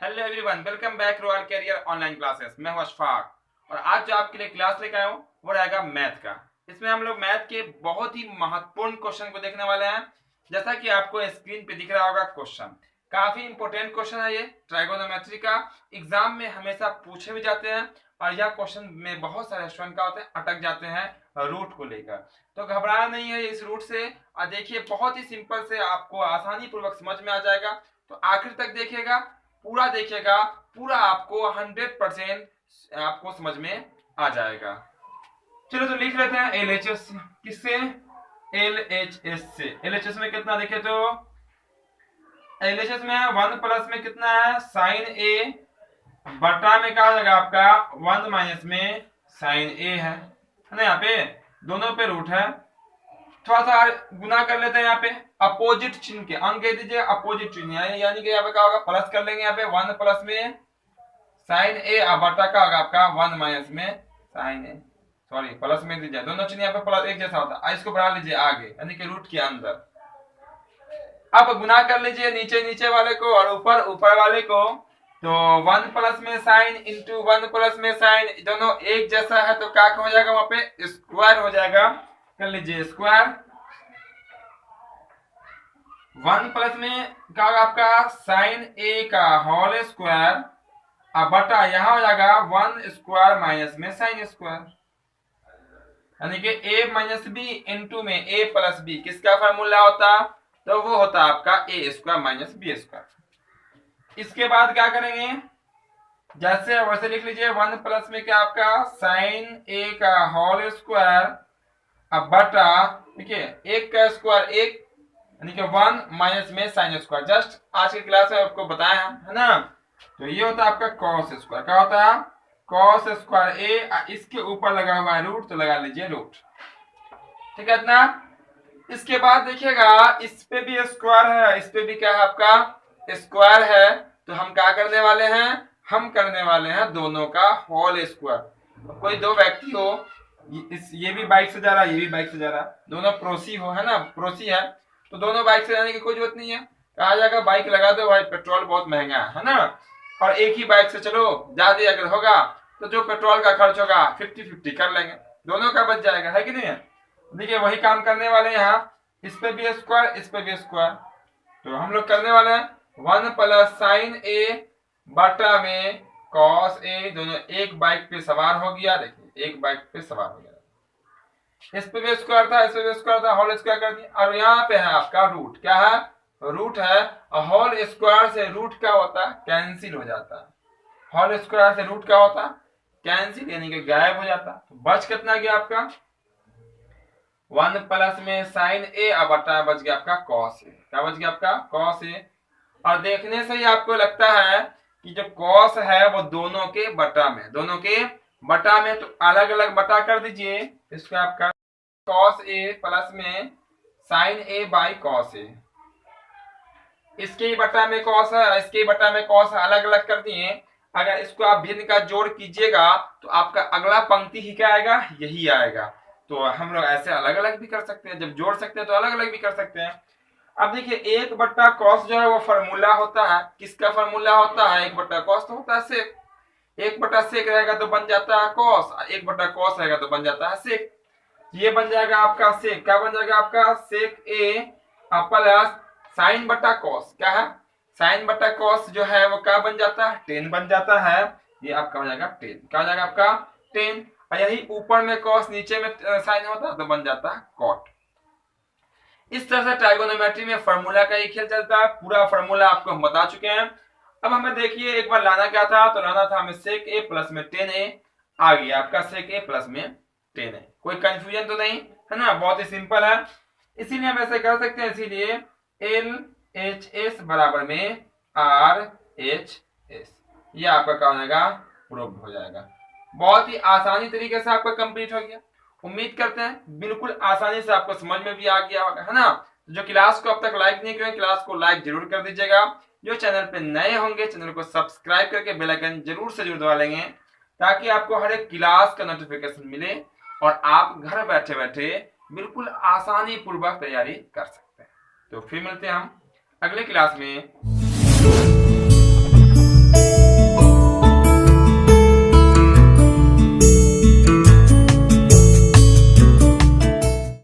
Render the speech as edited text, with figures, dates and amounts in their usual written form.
Hello everyone, welcome back royal career online classes. मैं हूं अशफाक और आज जो आपके लिए क्लास लेकर आया हूं वो रहेगा मैथ का। इसमें हम लोग मैथ के बहुत ही महत्वपूर्ण क्वेश्चन को देखने वाले हैं। जैसा कि आपको स्क्रीन पे दिख रहा होगा क्वेश्चन, काफी इंपॉर्टेंट क्वेश्चन है ये ट्राइगोनोमेट्री का। एग्जाम में हमेशा पूछे भी जाते हैं और यह क्वेश्चन में बहुत सारे स्टूडेंट का होते हैं अटक जाते हैं रूट को लेकर। तो घबराना नहीं है इस रूट से, और देखिए बहुत ही सिंपल से आपको आसानी पूर्वक समझ में आ जाएगा। तो आखिर तक देखिएगा, पूरा देखिएगा, पूरा आपको 100% आपको समझ में आ जाएगा। चलो तो लिख लेते हैं एलएचएस। किससे? एलएचएस से। एलएचएस में कितना देखे तो एलएचएस में 1 प्लस में कितना है साइन ए बटा में क्या हो जाएगा आपका 1 माइनस में साइन ए है ना। यहाँ पे दोनों पे रूट है, थोड़ा सा गुना कर लेते हैं। यहाँ पे अपोजिट चिन्ह के अंक कह दीजिए, अपोजिट चिन्ह यानी कि यहाँ पे क्या होगा प्लस कर लेंगे। यहाँ पे 1 प्लस में साइन ए और बटा का होगा आपका 1 माइनस में साइन ए, सॉरी प्लस में दीजिए, दोनों चिन्ह यहाँ पे प्लस एक जैसा होता है। इसको बढ़ा लीजिए आगे यानी कि रूट के अंदर। अब गुना कर लीजिए नीचे नीचे वाले को और ऊपर ऊपर वाले को। तो 1 प्लस में साइन इंटू 1 प्लस में साइन, दोनों एक जैसा है तो क्या हो जाएगा वहां पे स्क्वायर हो जाएगा। कर लीजिए स्क्वायर। 1 प्लस में क्या होगा आपका साइन ए का होल स्क्वायर और बटा यहां हो जाएगा 1 स्क्वायर माइनस में साइन स्क्वायर, यानी कि ए माइनस बी इंटू में ए प्लस बी किसका फॉर्मूला होता तो वो होता आपका ए स्क्वायर माइनस बी स्क्वायर। इसके बाद क्या करेंगे जैसे वैसे लिख लीजिए 1 प्लस में क्या आपका साइन ए का होल स्क्वायर अब बटा, देखिए एक का स्क्वायर एक यानी कि 1 माइनस में साइन स्क्वायर। जस्ट आज की क्लास में आपको बताया है ना। तो ये होता है आपका कॉस स्क्वायर। क्या होता है कॉस स्क्वायर ए, इसके ऊपर लगा हुआ है रूट तो लगा लीजिए रूट, ठीक है इतना। इसके बाद देखिएगा इस पे भी स्क्वायर है, इस पे भी क्या है आपका स्क्वायर है। तो हम क्या करने वाले हैं, हम करने वाले हैं दोनों का होल स्क्वायर। कोई दो व्यक्ति हो, ये भी बाइक से जा रहा है, ये भी बाइक से जा रहा है, दोनों पड़ोसी हो है ना, पड़ोसी है तो दोनों बाइक से जाने की कोई जरूरत नहीं है। कहा जाएगा बाइक लगा दो भाई, पेट्रोल बहुत महंगा है ना, और एक ही बाइक से चलो, ज्यादा अगर होगा तो जो पेट्रोल का खर्च होगा 50-50 कर लेंगे, दोनों का बच जाएगा, है कि नहीं है। देखिए वही काम करने वाले हैं यहाँ, इस पे भी स्क्वायर इस पे भी स्क्वायर। तो हम लोग करने वाले हैं 1 प्लस साइन ए बटा में कॉस ए, दोनों एक बाइक पे सवार हो गया। देखिए एक बाइक पे सवार हो गया, इस पे भी स्क्वायर था इस पे भी स्क्वायर था, होल स्क्वायर कर दिया। और यहाँ पे है आपका रूट, क्या है रूट है, और होल स्क्वायर से रूट क्या होता है कैंसिल हो जाता है। होल स्क्वायर से रूट क्या होता है कैंसिल यानी कि गायब हो जाता। तो बच कितना गया आपका 1 प्लस में साइन ए और बटा बच गया आपका कॉस ए। क्या बच गया आपका कॉस ए। और देखने से ही आपको लगता है कि जो कॉस है वो दोनों के बटा में, दोनों के बटा में, तो अलग अलग बटा कर दीजिए। इसको आपका कॉस ए प्लस में sign A by cos A, इसके ही बटा में कॉस है इसके ही बटा में कॉस है, अलग अलग कर दिए। अगर इसको आप भिन्न का जोड़ कीजिएगा तो आपका अगला पंक्ति ही क्या आएगा यही आएगा। तो हम लोग ऐसे अलग अलग भी कर सकते हैं, जब जोड़ सकते हैं तो अलग अलग भी कर सकते हैं। अब देखिए एक बट्टा कॉस जो है वो फॉर्मूला होता है, किसका फॉर्मूला होता है एक बट्टा कॉस तो होता है सेक। एक बट्टा सेक रहेगा तो बन जाता है कॉस, एक बट्टा कॉस रहेगा तो बन जाता है सेक। ये बन जाएगा आपका सेक, क्या बन जाएगा आपका सेक ए प्लस साइन बट्टा कॉस, क्या है साइन बट्टा कॉस जो है वो क्या बन जाता है टेन बन जाता है। ये आपका हो जाएगा टेन, क्या हो जाएगा आपका टेन। और यही ऊपर में कॉस नीचे में साइन होता है तो बन जाता है कॉट। इस तरह से ट्राइगोनोमेट्री में फार्मूला का ही खेल चलता है। पूरा फार्मूला आपको हम बता चुके हैं। अब हमें देखिए एक बार लाना क्या था, तो लाना था हमें सेक ए प्लस में 10a, आ गया आपका सेक ए प्लस में 10a। कोई कंफ्यूजन तो नहीं है ना, बहुत ही सिंपल है। इसीलिए हम ऐसे कर सकते हैं, इसीलिए LHS बराबर में RHS, ये आपका क्या हो जाएगा प्रूव हो जाएगा। बहुत ही आसानी तरीके से आपका कंप्लीट हो गया। उम्मीद करते हैं बिल्कुल आसानी से आपको समझ में भी आ गया होगा, है ना। जो क्लास को अब तक लाइक नहीं किया क्लास को लाइक जरूर कर दीजिएगा। जो चैनल पे नए होंगे चैनल को सब्सक्राइब करके बेल आइकन जरूर से जरूर दबा लेंगे, ताकि आपको हर एक क्लास का नोटिफिकेशन मिले और आप घर बैठे बैठे बिल्कुल आसानी पूर्वक तैयारी कर सकते हैं। तो फिर मिलते हैं हम अगले क्लास में।